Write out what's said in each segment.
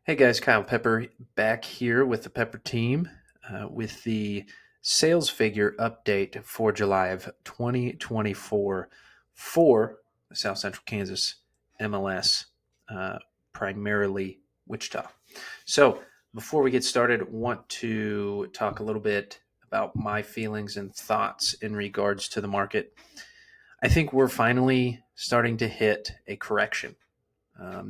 Hey guys, Kyle Pepper back here with the Pepper team with the sales figure update for July of 2024 for the South Central Kansas MLS, uh, primarily Wichita. So, before we get started, want to talk a little bit about my feelings and thoughts in regards to the market. I think we're finally starting to hit a correction.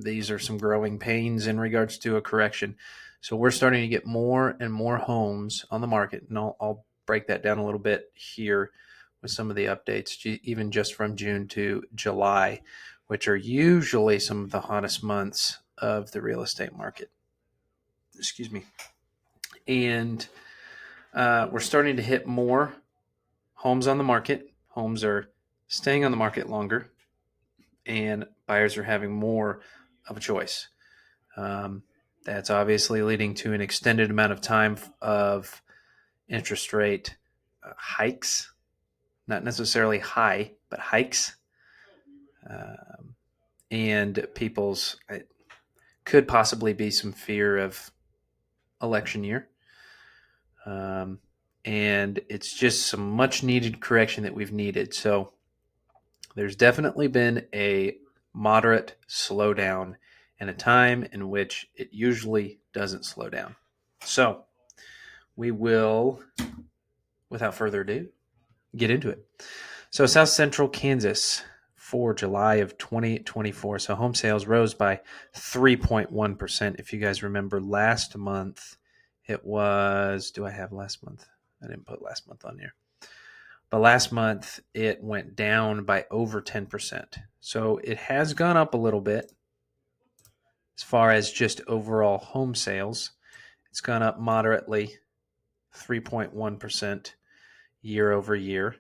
These are some growing pains in regards to a correction. So we're starting to get more and more homes on the market, and I'll break that down a little bit here with some of the updates, even just from June to July, which are usually some of the hottest months of the real estate market. Excuse me. And we're starting to hit more homes on the market. Homes are staying on the market longer, and buyers are having more of a choice. Um, that's obviously leading to an extended amount of time of interest rate hikes, not necessarily high, but hikes. Um, and people's it could possibly be some fear of election year. Um, and it's just some much needed correction that we've needed. So there's definitely been a moderate slowdown and a time in which it usually doesn't slow down. So we will, without further ado, get into it. So, South Central Kansas for July of 2024. So, home sales rose by 3.1%. If you guys remember last month, it was, do I have last month? I didn't put last month on here. But last month, it went down by over 10%. So, it has gone up a little bit as far as just overall home sales. It's gone up moderately, 3.1% year over year.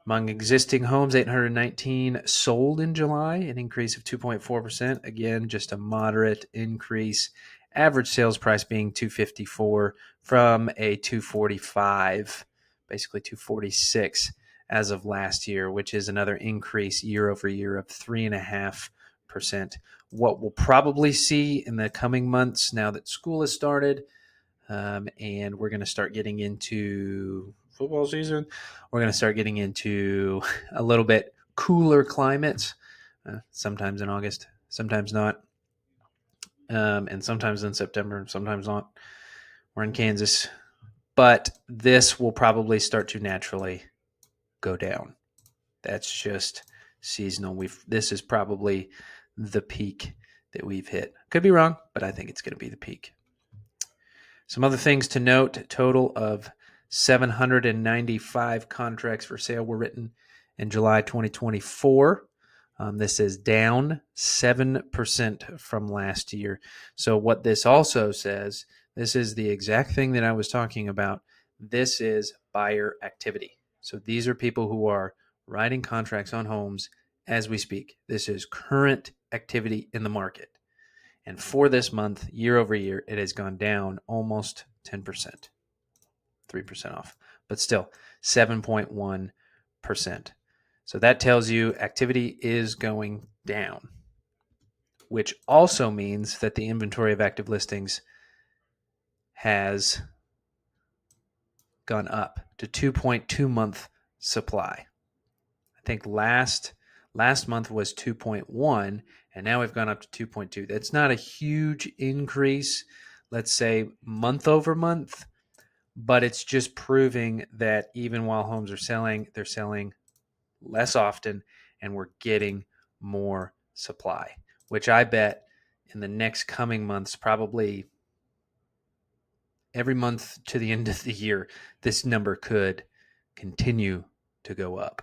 Among existing homes, 819 sold in July, an increase of 2.4%. Again, just a moderate increase. Average sales price being 254 from a 245, basically 246 as of last year, which is another increase year over year of 3.5%. What we'll probably see in the coming months now that school has started, and we're going to start getting into football season. We're going to start getting into a little bit cooler climates, sometimes in August, sometimes not, and sometimes in September, sometimes not. We're in Kansas, but this will probably start to naturally go down. That's just seasonal. This is probably the peak that we've hit. Could be wrong, but I think it's going to be the peak. Some other things to note: total of 795 contracts for sale were written in July 2024. This is down 7% from last year. So, what this also says, this is the exact thing that I was talking about. This is buyer activity. So, these are people who are writing contracts on homes as we speak. This is current activity in the market. And for this month, year over year, it has gone down almost 10%, 3% off, but still 7.1%. So that tells you activity is going down, which also means that the inventory of active listings has gone up to 2.2 month supply. I think last month was 2.1, and now we've gone up to 2.2. That's not a huge increase, let's say month over month, but it's just proving that even while homes are selling, they're selling less often, and we're getting more supply, which I bet in the next coming months, probably every month to the end of the year, this number could continue to go up.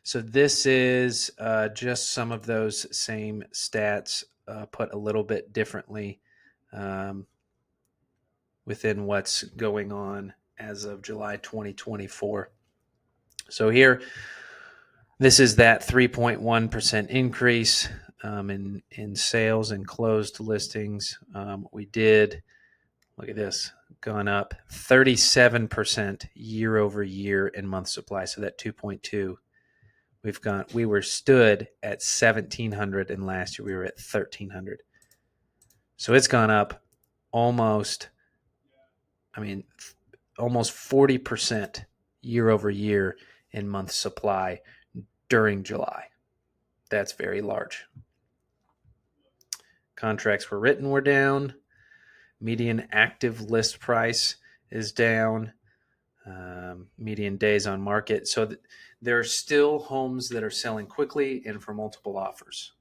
So this is just some of those same stats put a little bit differently within what's going on as of July 2024. So here, this is that 3.1% increase in sales and closed listings. We did, look at this, gone up 37% year over year in month supply. So that 2.2, we were stood at 1,700, and last year we were at 1,300. So it's gone up almost, I mean, almost 40% year over year in month supply during July. That's very large. Contracts were written were down. Median active list price is down. Median days on market. So there are still homes that are selling quickly and for multiple offers.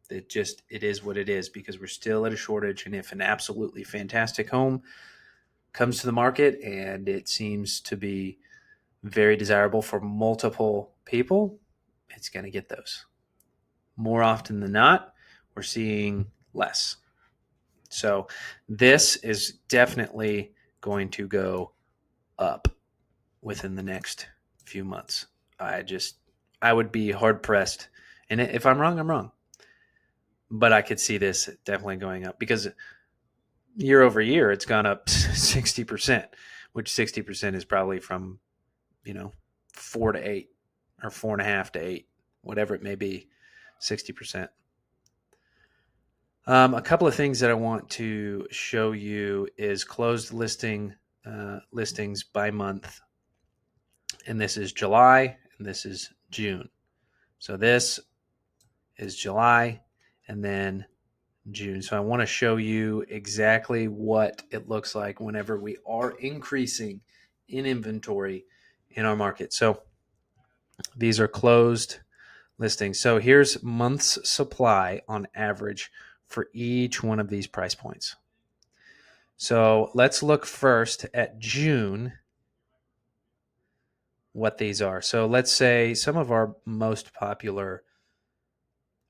It is what it is because we're still at a shortage. And if an absolutely fantastic home comes to the market and it seems to be very desirable for multiple people, it's going to get those. More often than not, we're seeing less. So this is definitely going to go up within the next few months. I would be hard pressed. And if I'm wrong, I'm wrong. But I could see this definitely going up because year over year, it's gone up 60%, which 60% is probably from, 4 to 8 or 4.5 to 8, whatever it may be, 60%. A couple of things that I want to show you is closed listings by month. And this is July and this is June. So this is July and then June. So I want to show you exactly what it looks like whenever we are increasing in inventory in our market. So these are closed listings. So here's months supply on average for each one of these price points. So let's look first at June, what these are. So let's say some of our most popular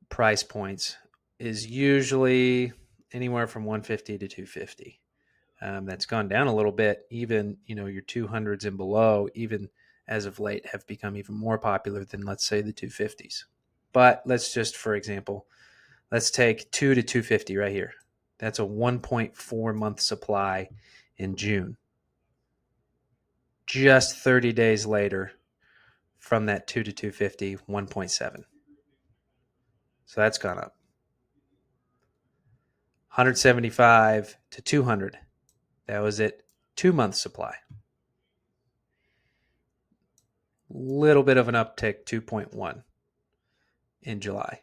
price points is usually anywhere from 150 to 250. That's gone down a little bit. Even, your 200s and below, even as of late, have become even more popular than, let's say, the 250s. But let's just, for example, let's take 2 to 250 right here. That's a 1.4 month supply in June. Just 30 days later, from that 2 to 250, 1.7. So that's gone up. 175 to 200. That was it. 2 month supply. Little bit of an uptick, 2.1 in July.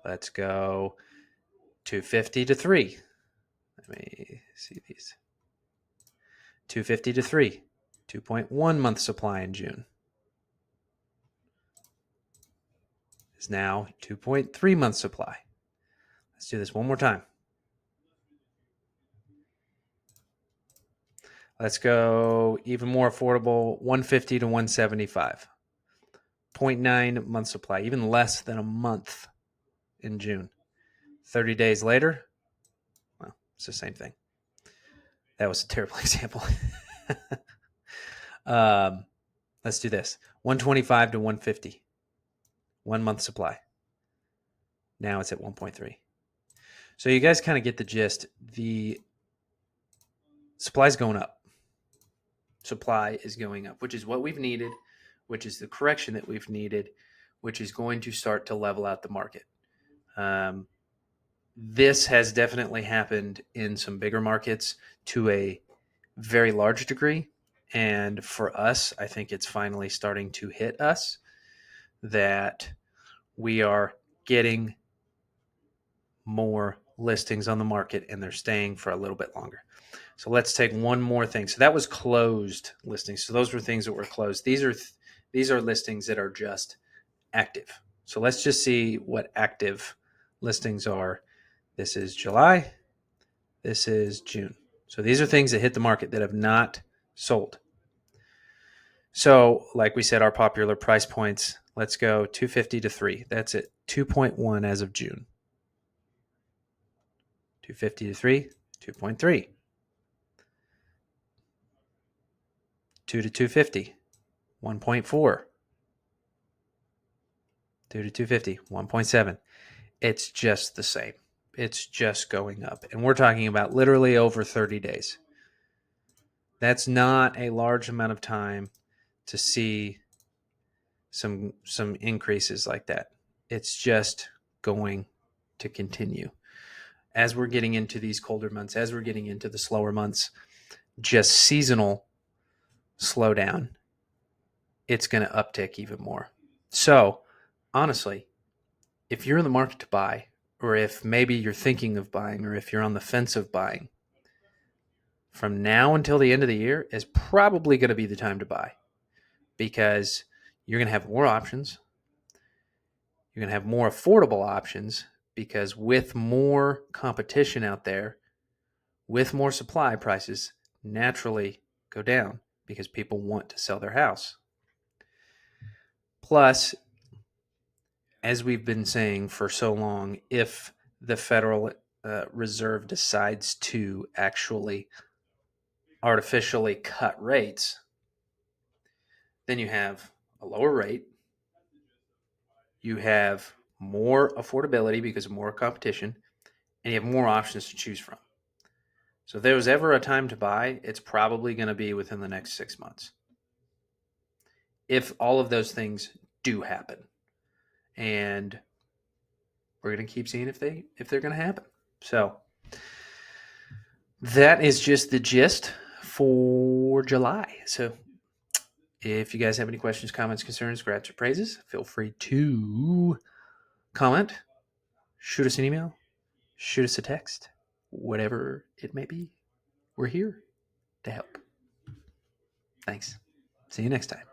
Let's go 250 to 3. Let me see these. 250 to 3. 2.1 month supply in June. Is now 2.3 month supply. Let's do this one more time. Let's go even more affordable, 150 to 175. 0.9 month supply, even less than a month in June. 30 days later, well, it's the same thing. That was a terrible example. Let's do this. 125 to 150. 1 month supply. Now it's at 1.3. So you guys kind of get the gist. The supply is going up. Supply is going up, which is what we've needed, which is the correction that we've needed, which is going to start to level out the market. This has definitely happened in some bigger markets to a very large degree. And for us, I think it's finally starting to hit us that we are getting more listings on the market and they're staying for a little bit longer. So let's take one more thing. So that was closed listings. So those were things that were closed. These are listings that are just active. So let's just see what active listings are. This is July. This is June. So these are things that hit the market that have not sold. So like we said, our popular price points, let's go 250 to 3. That's it. 2.1 as of June. 250 to 3, 2.3. 2 to 250, 1.4. 2 to 250, 1.7. It's just the same. It's just going up. And we're talking about literally over 30 days. That's not a large amount of time to see some increases like that. It's just going to continue. as we're getting into these colder months, as we're getting into the slower months, just seasonal slowdown, it's going to uptick even more. So, honestly, if you're in the market to buy, or if maybe you're thinking of buying, or if you're on the fence of buying, from now until the end of the year is probably going to be the time to buy, because you're going to have more options. You're going to have more affordable options, because with more competition out there, with more supply, prices naturally go down because people want to sell their house. Plus, as we've been saying for so long, if the Federal Reserve decides to actually artificially cut rates, then you have a lower rate, you have more affordability because of more competition, and you have more options to choose from. So if there was ever a time to buy, it's probably going to be within the next 6 months, if all of those things do happen. And we're going to keep seeing if they're going to happen. So that is just the gist for July. So if you guys have any questions, comments, concerns, grabs, or praises, feel free to comment, shoot us an email, shoot us a text, whatever it may be. We're here to help. Thanks. See you next time.